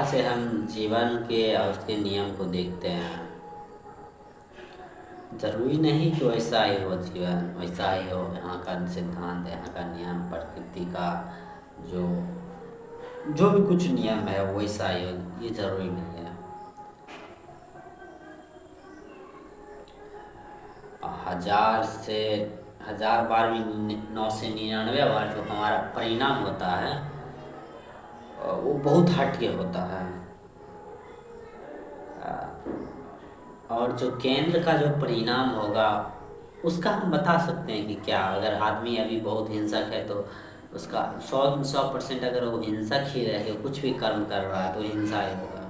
से हम जीवन के और उसके नियम को देखते हैं। जरूरी नहीं कि वैसा ही हो जीवन, वैसा ही हो यहाँ का सिद्धांत, यहाँ का नियम, प्रकृति का जो जो भी कुछ नियम है वैसा ही हो, ये जरूरी नहीं है। हजार से हजार बार भी 999 बार जो हमारा परिणाम होता है वो बहुत हटके होता है। और जो केंद्र का जो परिणाम होगा उसका हम बता सकते हैं कि क्या, अगर आदमी अभी बहुत हिंसक है तो उसका 100% अगर वो हिंसक ही रह के कुछ भी कर्म कर रहा है तो हिंसा ही होगा,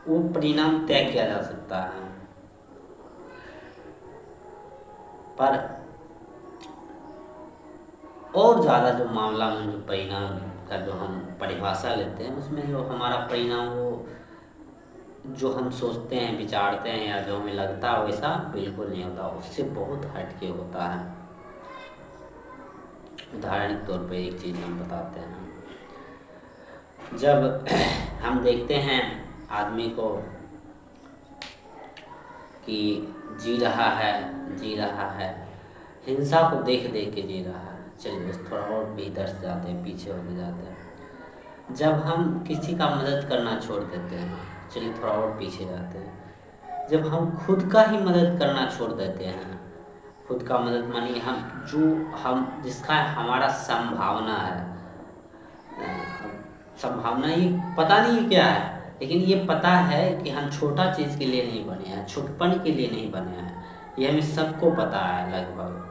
वो परिणाम तय किया जा सकता है। पर और ज़्यादा जो मामला में जो परिणाम का जो हम परिभाषा लेते हैं उसमें जो हमारा परिणाम वो जो हम सोचते हैं, विचारते हैं या जो हमें लगता है वैसा बिल्कुल नहीं होता, उससे बहुत हटके होता है। उदाहरण के तौर पे एक चीज़ हम बताते हैं। जब हम देखते हैं आदमी को कि जी रहा है, हिंसा को देख देख के जी रहा है, चलिए उस थोड़ा और भीतर से जाते हैं, पीछे होते जाते हैं। जब हम किसी का मदद करना छोड़ देते हैं, चलिए थोड़ा और पीछे जाते हैं। जब हम खुद का ही मदद करना छोड़ देते हैं, खुद का मदद मानिए हम जिसका हमारा संभावना है, संभावना ये पता नहीं क्या है, लेकिन ये पता है कि हम छोटा चीज़ के लिए नहीं बने हैं, छोटपन के लिए नहीं बने हैं, ये हमें सबको पता है लगभग।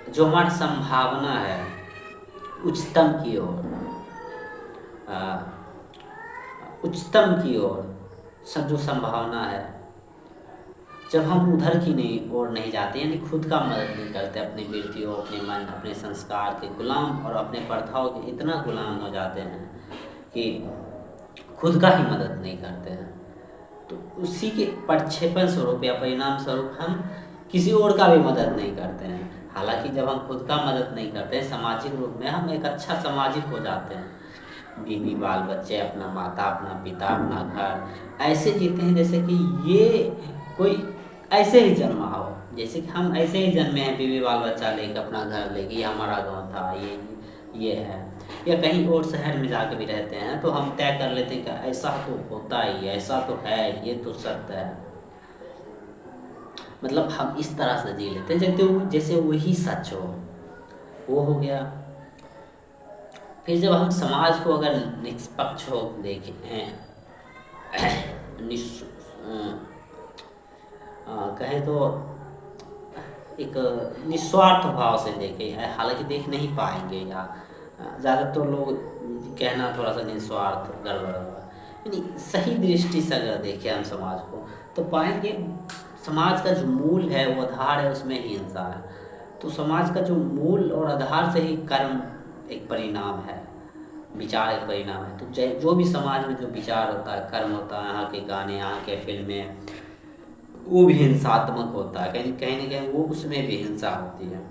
जो हमारी संभावना है उच्चतम की ओर, उच्चतम की ओर सब जो संभावना है, जब हम उधर की नहीं ओर नहीं जाते, यानी खुद का मदद नहीं करते, अपनी वृत्तियों, अपने मन, अपने संस्कार के गुलाम और अपने प्रथाओं के इतना गुलाम हो जाते हैं कि खुद का ही मदद नहीं करते हैं, तो उसी के प्रक्षेपण स्वरूप या परिणाम स्वरूप हम किसी और का भी मदद नहीं करते हैं। हालांकि जब हम खुद का मदद नहीं करते हैं सामाजिक रूप में, हम एक अच्छा सामाजिक हो जाते हैं, बीवी बाल बच्चे, अपना माता, अपना पिता, अपना घर ऐसे जीते हैं जैसे कि ये कोई ऐसे ही जन्मा हो, जैसे कि हम ऐसे ही जन्मे हैं, बीवी बाल बच्चा लेके, अपना घर लेके, ये हमारा गाँव था, ये है। या कहीं और शहर में जाकर भी रहते हैं तो हम तय कर लेते हैं कि ऐसा तो होता ही, ऐसा तो है, ये तो सत्य है। मतलब हम इस तरह से जी लेते हैं जैसे वही सच हो, वो हो गया। फिर जब हम समाज को अगर निष्पक्ष हो देखें, कहें तो एक निस्वार्थ भाव से देखें, हालांकि देख नहीं पाएंगे, या ज़्यादातर लोग कहना थोड़ा सा निस्वार्थ गड़बड़ होगा, यानी सही दृष्टि से अगर देखें हम समाज को तो पाएंगे समाज का जो मूल है, वो आधार है, उसमें ही हिंसा है। तो समाज का जो मूल और आधार से ही कर्म एक परिणाम है, विचार एक परिणाम है। तो जो भी समाज में जो विचार होता है, कर्म होता है, यहाँ के गाने, यहाँ के फिल्में, वो भी हिंसात्मक होता है, कहीं ना कहीं वो उसमें भी हिंसा होती है।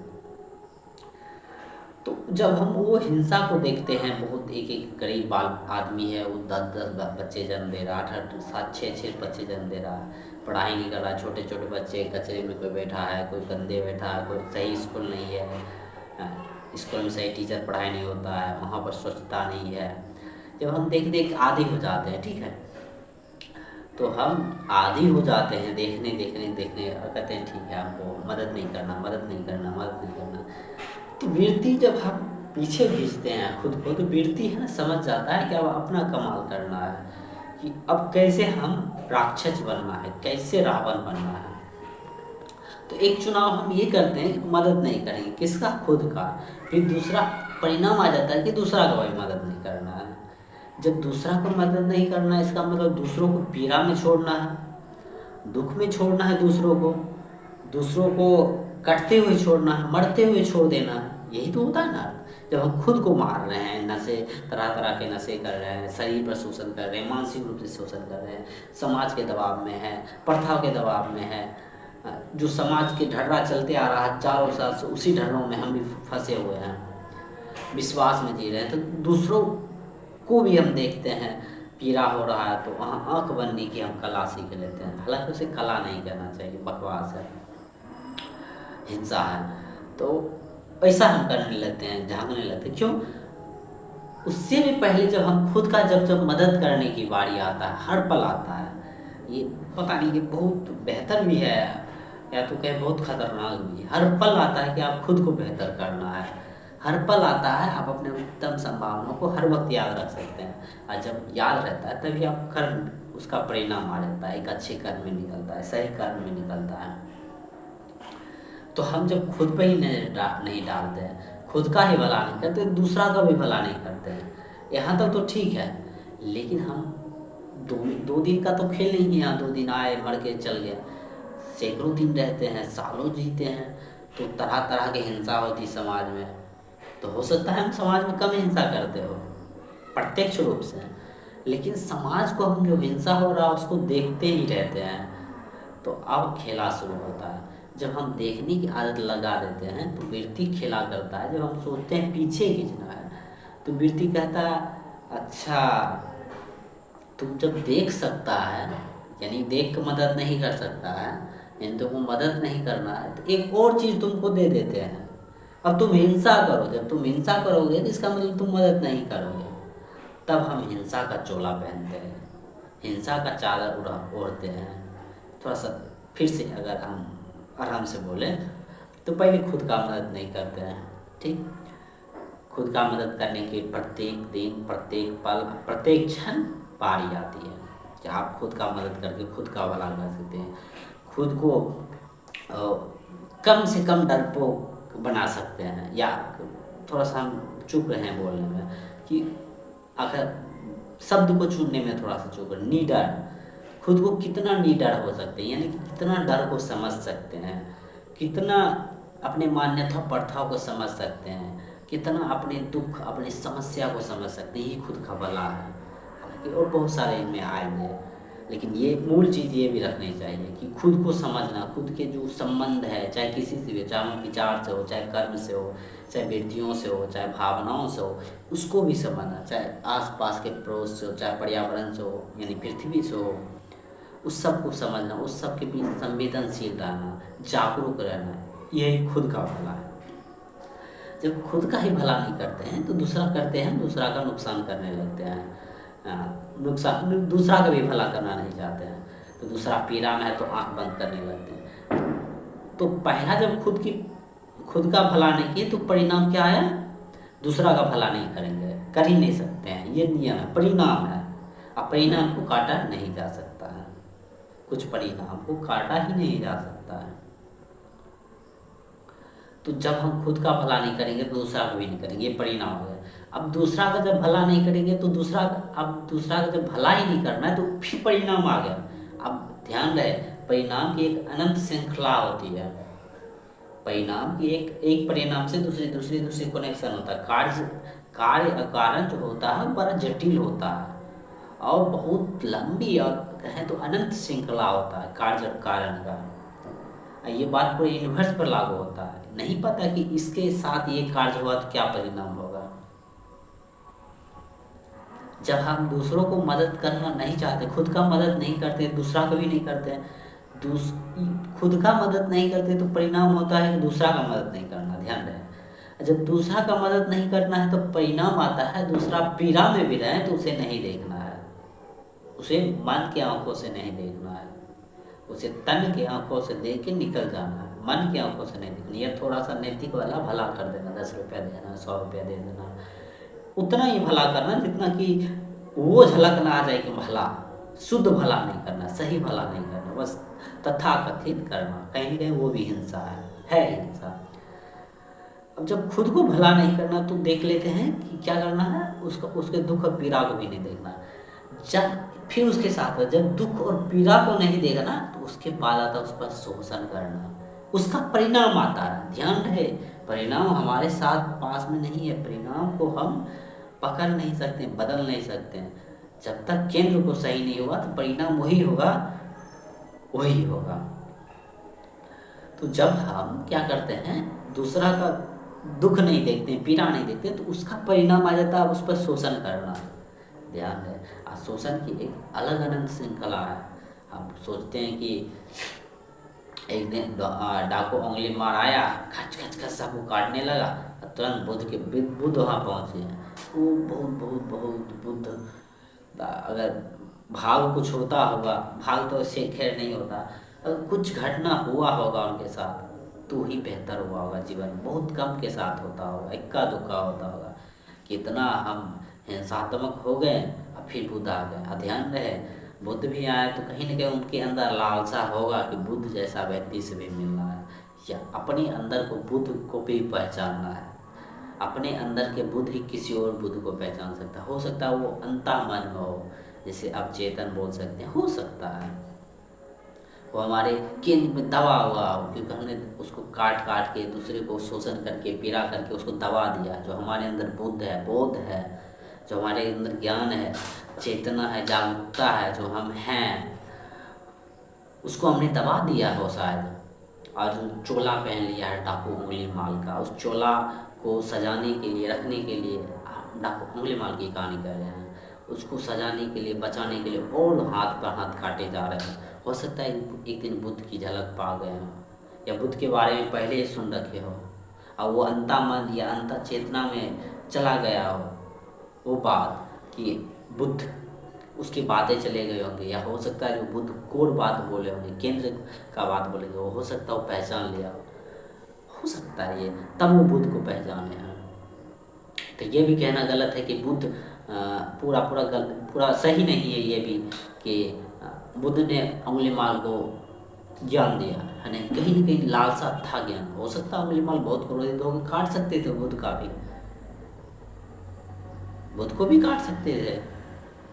तो जब हम वो हिंसा को देखते हैं, बहुत एक गरीब आदमी है, वो 10 बच्चे जन्म दे रहा, 8 7 6 बच्चे जन्म दे रहा, पढ़ाई नहीं कर रहा, छोटे छोटे बच्चे, कचरे में कोई बैठा है, कोई गंदे बैठा है, कोई सही स्कूल नहीं है, स्कूल में सही टीचर पढ़ाई नहीं होता है, वहाँ पर स्वच्छता नहीं है। जब हम देख देख आदी हो जाते हैं, ठीक है, तो हम आदी हो जाते हैं देखने और कहते हैं ठीक है, हमको मदद नहीं करना। तो वृत्ति जब हम पीछे खींचते हैं खुद को, तो वृत्ति है ना समझ जाता है कि अब अपना कमाल करना है, कि अब कैसे हम राक्षस बनना है, कैसे रावण बनना है। तो एक चुनाव हम ये करते हैं कि मदद नहीं करेंगे, किसका, खुद का। फिर दूसरा परिणाम आ जाता है कि दूसरा को भी मदद नहीं करना है। जब दूसरा को मदद नहीं करना है, इसका मतलब दूसरों को पीड़ा में छोड़ना है, दुख में छोड़ना है, दूसरों को कटते हुए छोड़ना है, मरते हुए छोड़ देना है, यही तो होता है ना। जब हम खुद को मार रहे हैं, नशे, तरह तरह के नशे कर रहे हैं, शरीर पर शोषण कर रहे हैं, मानसिक रूप से शोषण कर रहे हैं, समाज के दबाव में है, प्रथाओं के दबाव में है, जो समाज के ढर्रा चलते आ रहा है चारों साल से, उसी ढर्रों में हम भी फंसे हुए हैं। विश्वास में जी रहे हैं, तो दूसरों को भी हम देखते हैं पीड़ा हो रहा है तो वहाँ आँख बनने की हम कला सीख लेते हैं। हालांकि उसे कला नहीं कहना चाहिए, बकवास है, हिंसा है। तो ऐसा हम करने लगते हैं, झांकने लगते हैं। क्यों? उससे भी पहले जब हम खुद का जब मदद करने की बारी आता है, हर पल आता है, ये पता नहीं, ये बहुत बेहतर भी है या तो कहे बहुत खतरनाक भी है। हर पल आता है कि आप खुद को बेहतर करना है, हर पल आता है आप अपने उत्तम संभावनाओं को हर वक्त याद रख सकते हैं। और जब याद रहता है तभी आप कर्म, उसका परिणाम आ जाता है, एक अच्छे कर्म में निकलता है, सही कर्म में निकलता है। तो हम जब खुद पे ही नहीं डालते हैं, खुद का ही भला नहीं करते, दूसरा का भी भला नहीं करते हैं, यहाँ तक तो ठीक है। लेकिन हम दो दो दिन का तो खेल नहीं है, यहाँ 2 दिन आए मर के चल गए, सैकड़ों दिन रहते हैं, सालों जीते हैं, तो तरह तरह की हिंसा होती समाज में। तो हो सकता है हम समाज में कम हिंसा करते हो प्रत्यक्ष रूप से, लेकिन समाज को हम जो हिंसा हो रहा है उसको देखते ही रहते हैं। तो अब खेला शुरू होता है। जब हम देखने की आदत लगा देते हैं तो वृत्ति खेला करता है। जब हम सोचते हैं पीछे खींचना है तो वृत्ति कहता है अच्छा तुम जब देख सकता है, यानी देख के मदद नहीं कर सकता है, यानी तुमको मदद नहीं करना है, तो एक और चीज़ तुमको दे देते हैं। अब तुम हिंसा करो, जब तुम हिंसा करोगे तो इसका मतलब तुम मदद नहीं करोगे। तब हम हिंसा का चोला पहनते हैं, हिंसा का चादर ओढ़ते हैं। थोड़ा सा फिर से अगर हम आराम से बोलें तो पहले खुद का मदद नहीं करते हैं, ठीक। खुद का मदद करने की प्रत्येक दिन, प्रत्येक पल, प्रत्येक क्षण बारी आती है कि आप खुद का मदद करके खुद का भला कर सकते हैं। खुद को कम से कम डरपोक बना सकते हैं, या थोड़ा सा हम चुप रहे हैं बोलने में, कि अगर शब्द को चुनने में थोड़ा सा चुप रहे, निडर, खुद को कितना निडर हो सकते हैं, यानी कि कितना डर को समझ सकते हैं, कितना अपने मान्यता प्रथाओं को समझ सकते हैं, कितना अपने दुख, अपनी समस्या को समझ सकते हैं, ये खुद का भला है। हालांकि और बहुत सारे इनमें आएंगे, लेकिन ये मूल चीज़ ये भी रखनी चाहिए कि खुद को समझना, खुद के जो संबंध है, चाहे किसी से भी, चाहे वो विचार से हो, चाहे कर्म से हो, चाहे वृत्तियों से हो, चाहे भावनाओं से हो, उसको भी समझना, चाहे आसपास के पड़ोस से हो, चाहे पर्यावरण से हो, यानी पृथ्वी से हो, उस सब को समझना, उस सब के बीच संवेदनशील रहना, जागरूक रहना, यही खुद का भला है। जब खुद का ही भला नहीं करते हैं तो दूसरा करते हैं, दूसरा का नुकसान करने लगते हैं, नुकसान, दूसरा का भी भला करना नहीं चाहते हैं, तो दूसरा पीड़ा में है तो आंख बंद करने लगते हैं। तो पहला जब खुद का भला नहीं किए तो परिणाम क्या है? दूसरा का भला नहीं करेंगे, कर ही नहीं सकते हैं, ये नियम है, परिणाम है। अब परिणाम को काटा नहीं जा सकता है, कुछ परिणाम को काटा ही नहीं जा सकता है। तो जब हम खुद का भला नहीं करेंगे तो दूसरा का भी नहीं करेंगे, ये परिणाम हो गया। अब दूसरा का जब भला नहीं करेंगे तो दूसरा का जब भला ही नहीं करना है तो फिर परिणाम आ गया। अब ध्यान रहे, परिणाम की एक अनंत श्रृंखला होती है, परिणाम की एक परिणाम से दूसरी कनेक्शन होता है। कार्य कारण जो होता है बड़ा जटिल होता है और बहुत लंबी, और कहें तो अनंत श्रृंखला होता है कार्य कारण का। ये बात पूरे यूनिवर्स पर लागू होता है। नहीं पता कि इसके साथ ये कार्य हुआ तो क्या परिणाम होगा। जब हम दूसरों को मदद करना नहीं चाहते, खुद का मदद नहीं करते, दूसरा का भी नहीं करते, खुद का मदद नहीं करते तो परिणाम होता है कि दूसरा का मदद नहीं करना। ध्यान रहे, जब दूसरा का मदद नहीं करना है तो परिणाम आता है दूसरा पीड़ा में भी रहे तो उसे नहीं देखना है, उसे मन की आंखों से नहीं देखना है, उसे तन की आंखों से देख के निकल जाना है, मन की आंखों से नहीं देखना। यह थोड़ा सा नैतिक वाला भला कर देना, 10 रुपया देना, 100 रुपया दे देना, उतना ही भला करना जितना कि वो झलक ना आ जाए कि भला, शुद्ध भला नहीं करना, सही भला नहीं करना, बस तथाकथित करना, कहीं कहीं वो भी हिंसा है हिंसा। अब जब खुद को भला नहीं करना तो देख लेते हैं कि क्या करना है, उसके दुख और पीड़ा को भी नहीं देखना। जब फिर उसके साथ जब दुख और पीड़ा को नहीं देखना तो उसके बाद आता है उस पर शोषण करना, उसका परिणाम आता है। ध्यान रहे, परिणाम हमारे साथ पास में नहीं है, परिणाम को हम पकड़ नहीं सकते, बदल नहीं सकते। जब तक केंद्र को सही नहीं हुआ तो परिणाम वही होगा। तो जब हम क्या करते हैं, दुख नहीं देखते, पीड़ा नहीं देखते, तो उसका परिणाम आ जाता है उस पर शोषण करना। ध्यान है, शोषण की एक अलग अनंत श्रृंखला है। हम सोचते हैं कि एक दिन डाकू उंगली मार आया, खच खच खच सबको काटने लगा, और तुरंत बुद्ध वहाँ पहुँचे। वो बहुत बहुत बहुत बुद्ध, अगर भाग कुछ होता होगा, भाग तो इससे खैर नहीं होता, अगर कुछ घटना हुआ होगा उनके साथ तो ही बेहतर हुआ होगा। जीवन बहुत कम के साथ होता होगा, इक्का दुक्का होता होगा। कितना हम हिंसात्मक हो गए और फिर बुद्ध आ गए। ध्यान रहे, बुद्ध भी आए तो कहीं ना कहीं उनके अंदर लालसा होगा कि बुद्ध जैसा व्यक्ति से भी मिलना है, या अपने अंदर को बुद्ध को भी पहचानना है। अपने अंदर के बुद्ध ही किसी और बुद्ध को पहचान सकता है। हो सकता है वो अंतः मन में हो, जैसे अब चेतन बोल सकते हैं, हो सकता है वो हमारे केंद्र में दबा हुआ हो, क्योंकि हमने उसको काट काट के, दूसरे को शोषण करके, पीड़ा करके उसको दबा दिया। जो हमारे अंदर बुद्ध है, बोध है, जो हमारे अंदर ज्ञान है, चेतना है, जागरूकता है, जो हम हैं, उसको हमने दबा दिया हो शायद। और जो चोला पहन लिया है डाकू उंगली माल का, उस चोला को सजाने के लिए, रखने के लिए, हम डाकू उंगली माल की कहानी कर रहे हैं, उसको सजाने के लिए, बचाने के लिए और हाथ पर हाथ काटे जा रहे हैं। हो सकता है एक दिन बुद्ध की झलक पा गए हो, या बुद्ध के बारे में पहले ही सुन रखे हो, और वो अंता मन या अंता चेतना में चला गया हो वो बात, कि बुद्ध उसकी बातें चले गए होंगे, या हो सकता है जो बुद्ध कोर बात बोले होंगे, केंद्र का बात बोले, वो हो सकता है वो पहचान लिया हो सकता है ये, तब वो बुद्ध को पहचाने हैं। तो ये भी कहना गलत है कि बुद्ध पूरा सही नहीं है ये भी, कि बुद्ध ने अंगुलीमाल को ज्ञान दिया है नहीं, कहीं ना कहीं लालसा था ज्ञान। हो सकता है अंगुलीमाल बहुत क्रोधित होकर काट सकते थे बुद्ध का भी, बुद्ध को भी काट सकते थे,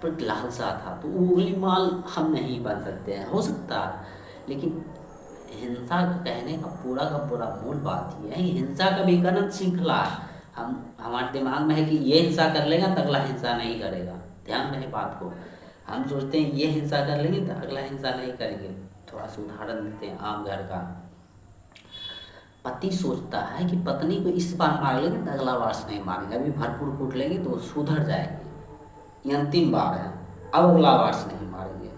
पर लालसा था, तो अंगुलीमाल हम नहीं बन सकते हैं, हो सकता है। लेकिन हिंसा का कहने का पूरा मूल बात ये है, हिंसा का भी एक अनंत श्रृंखला है। हम हमारे दिमाग में है कि ये हिंसा कर लेगा तो अगला हिंसा नहीं करेगा। ध्यान रहे बात को, हम सोचते हैं ये हिंसा कर लेंगे तो अगला हिंसा नहीं करेंगे। थोड़ा सा उदाहरण देते हैं आम घर का। पति सोचता है कि पत्नी को इस बार मार लेंगे तो अगला बार से नहीं मारेंगे, अभी भरपूर कूट लेंगे तो सुधर जाएगी, ये अंतिम बार है, अब अगला बार से नहीं मारेंगे।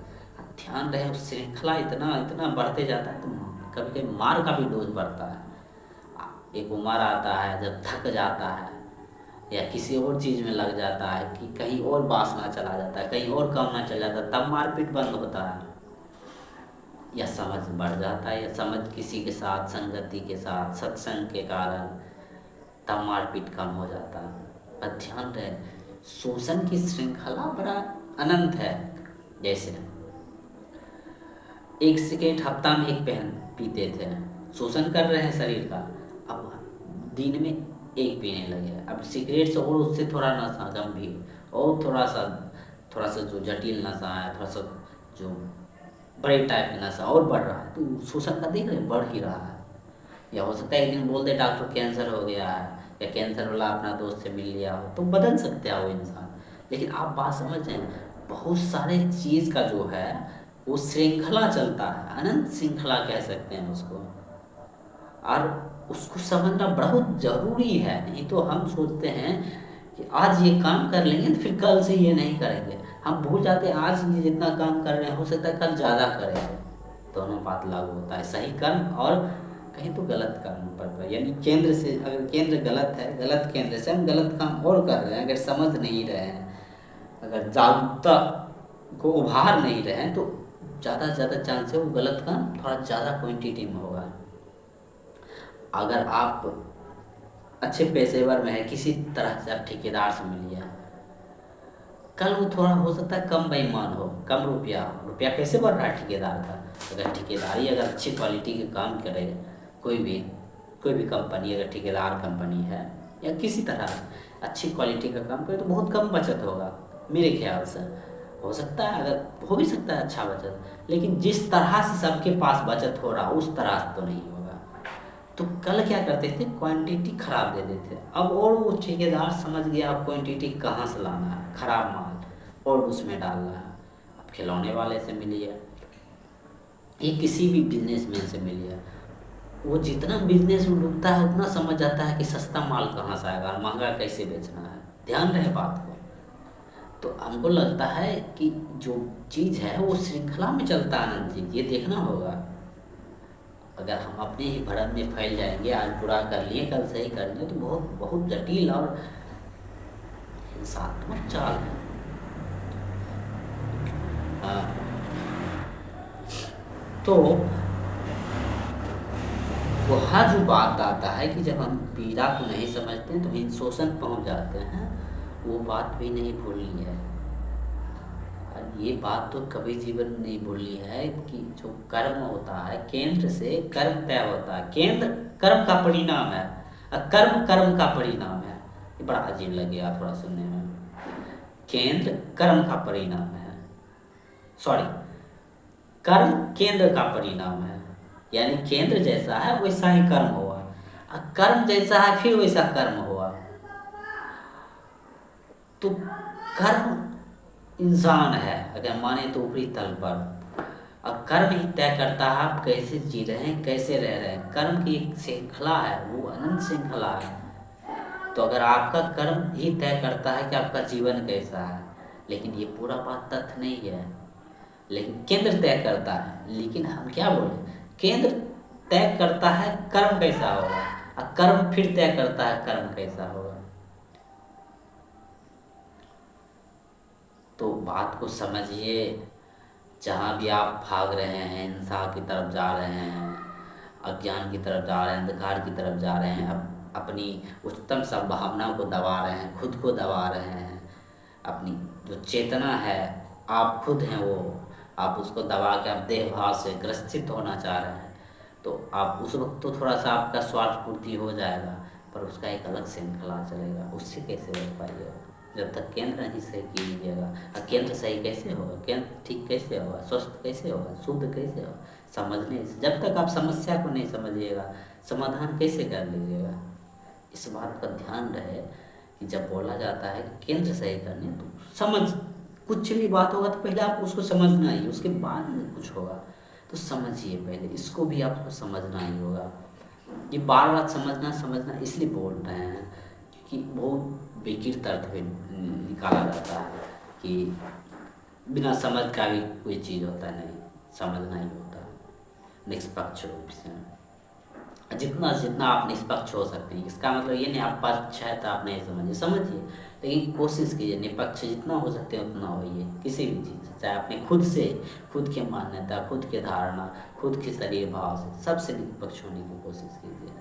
ध्यान रहे, श्रृंखला इतना इतना बढ़ते जाता है, तो कभी कभी मार का भी डोज बढ़ता है। एक उम्र आता है जब थक जाता है, या किसी और चीज़ में लग जाता है, कि कहीं और वासना चला जाता है, कहीं और काम ना चल जाता है, तब मारपीट बंद होता है। या समझ बढ़ जाता है, या समझ किसी के साथ, संगति के साथ, सत्संग के कारण, तब मारपीट कम हो जाता है। पर ध्यान रहे, शोषण की श्रृंखला बड़ा अनंत है। जैसे एक सिगरेट हफ्ता में एक पेन पीते थे, शोषण कर रहे हैं शरीर का, अब दिन में एक पीने लगे। अब सिगरेट से और उससे थोड़ा नशा गंभीर, और थोड़ा सा जो जटिल नशा है, थोड़ा सा जो बड़े टाइप का नशा और बढ़ रहा है, तो शोषण का देख रहे बढ़ ही रहा है। या हो सकता है एक दिन बोल दे डॉक्टर कैंसर हो गया है, या कैंसर वाला अपना दोस्त से मिल लिया हो, तो बदल सकते हैं वो इंसान। लेकिन आप बात समझ रहे हैं, बहुत सारे चीज़ का जो है वो श्रृंखला चलता है, अनंत श्रृंखला कह सकते हैं उसको, और उसको समझना बहुत ज़रूरी है। नहीं तो हम सोचते हैं कि आज ये काम कर लेंगे तो फिर कल से ये नहीं करेंगे, हम भूल जाते हैं आज ये जितना काम कर रहे हैं हो सकता है कल ज़्यादा करेंगे। दोनों बात लागू होता है, सही कर्म और कहीं तो गलत कर्म पर। यानी केंद्र से, अगर केंद्र गलत है, गलत केंद्र से हम गलत काम और कर रहे हैं, अगर समझ नहीं रहे हैं, अगर जागरूकता को उभार नहीं रहे हैं, तो ज़्यादा से ज़्यादा चांस है वो गलत काम थोड़ा ज़्यादा क्वांटिटी में होगा। अगर आप अच्छे पेशेवर में है, किसी तरह से आप ठेकेदार से मिलिए, कल वो थोड़ा हो सकता है कम बेईमान हो, कम रुपया कैसे बढ़ रहा है ठेकेदार का। अगर ठेकेदारी अगर अच्छी क्वालिटी के काम करे, कोई भी कंपनी अगर ठेकेदार कंपनी है, या किसी तरह अच्छी क्वालिटी का काम करे, तो बहुत कम बचत होगा मेरे ख्याल से। हो सकता है, अगर हो भी सकता है अच्छा बचत, लेकिन जिस तरह से सबके पास बचत हो रहा उस तरह से तो नहीं होगा। तो कल क्या करते थे, क्वांटिटी खराब दे देते थे। अब और वो ठेकेदार समझ गया अब क्वांटिटी कहाँ से लाना है, खराब माल और उसमें डालना है। अब खिलौने वाले से मिलिए, ये किसी भी बिजनेसमैन से मिलिए, वो जितना बिजनेस में डूबता है उतना समझ जाता है कि सस्ता माल कहाँ से आएगा और महंगा कैसे बेचना है। ध्यान रहे बात को। तो हमको लगता है कि जो चीज़ है वो श्रृंखला में चलता है आनंद जी, ये देखना होगा। अगर हम अपने ही भ्रम में फैल जाएंगे, आज बुरा कर लिए कल सही कर लिए, तो बहुत बहुत जटिल और हिंसात्मक चाल है। हाँ, तो वहाँ जो बात आता है कि जब हम पीड़ा को नहीं समझते हैं तो हम शोषण पहुँच जाते हैं, वो बात भी नहीं भूलनी है। और ये बात तो कभी जीवन में नहीं भूलनी है कि जो कर्म होता है, केंद्र से कर्म तय होता है। केंद्र कर्म का परिणाम है और कर्म कर्म का परिणाम है। ये बड़ा अजीब लगेगा थोड़ा सुनने में। केंद्र कर्म का परिणाम है, सॉरी, कर्म केंद्र का परिणाम है। यानी केंद्र जैसा है वैसा ही कर्म हुआ, और कर्म जैसा है फिर वैसा कर्म हुआ। तो कर्म इंसान है अगर माने तो ऊपरी तल पर, और कर्म ही तय करता है आप कैसे जी रहे हैं, कैसे रह रहे हैं। कर्म की एक श्रृंखला है, वो अनंत श्रृंखला है। तो अगर आपका कर्म ही तय करता है कि आपका जीवन कैसा है, लेकिन ये पूरा बात तथ्य नहीं है। लेकिन केंद्र तय करता है, लेकिन हम क्या बोले, केंद्र तय करता है कर्म कैसा होगा, और कर्म फिर तय करता है कर्म कैसा होगा। तो बात को समझिए। जहाँ भी आप भाग रहे हैं, हिंसा की तरफ जा रहे हैं, अज्ञान की तरफ जा रहे हैं, अंधकार की तरफ जा रहे हैं, अपनी उच्चतम संभावनाओं को दबा रहे हैं, खुद को दबा रहे हैं, अपनी जो चेतना है, आप खुद हैं वो, आप उसको दबा के आप देह भाव से ग्रसित होना चाह रहे हैं, तो आप उस वक्त तो थोड़ा सा आपका स्वार्थ पूर्ति हो जाएगा, पर उसका एक अलग श्रृंखला चलेगा। उससे कैसे बच पाइएगा जब तक केंद्र नहीं सही कीजिएगा। और केंद्र सही कैसे होगा, केंद्र ठीक कैसे होगा, स्वस्थ कैसे होगा, शुद्ध कैसे होगा, समझने से। जब तक आप समस्या को नहीं समझिएगा, समाधान कैसे कर लीजिएगा। इस बात का ध्यान रहे कि जब बोला जाता है केंद्र सही करने, तो समझ, कुछ भी बात होगा तो पहले आप उसको समझना ही, उसके बाद में कुछ होगा। तो समझिए पहले, इसको भी आपको समझना ही होगा। ये बार बार समझना समझना इसलिए बोल रहे हैं क्योंकि बहुत विकृत अर्थ में निकाला जाता है कि बिना समझ का भी कोई चीज़ होता नहीं, समझना ही होता है निष्पक्ष रूप से। जितना जितना आप निष्पक्ष हो सकते हैं, इसका मतलब ये नहीं आप पक्ष है तो आप नहीं समझिए, समझिए, लेकिन कोशिश कीजिए निष्पक्ष जितना हो सकते हैं उतना होइए किसी भी चीज़ से। चाहे अपने खुद से, खुद की मान्यता, खुद की धारणा, खुद के शरीर भाव से, सबसे निष्पक्ष होने की कोशिश कीजिए।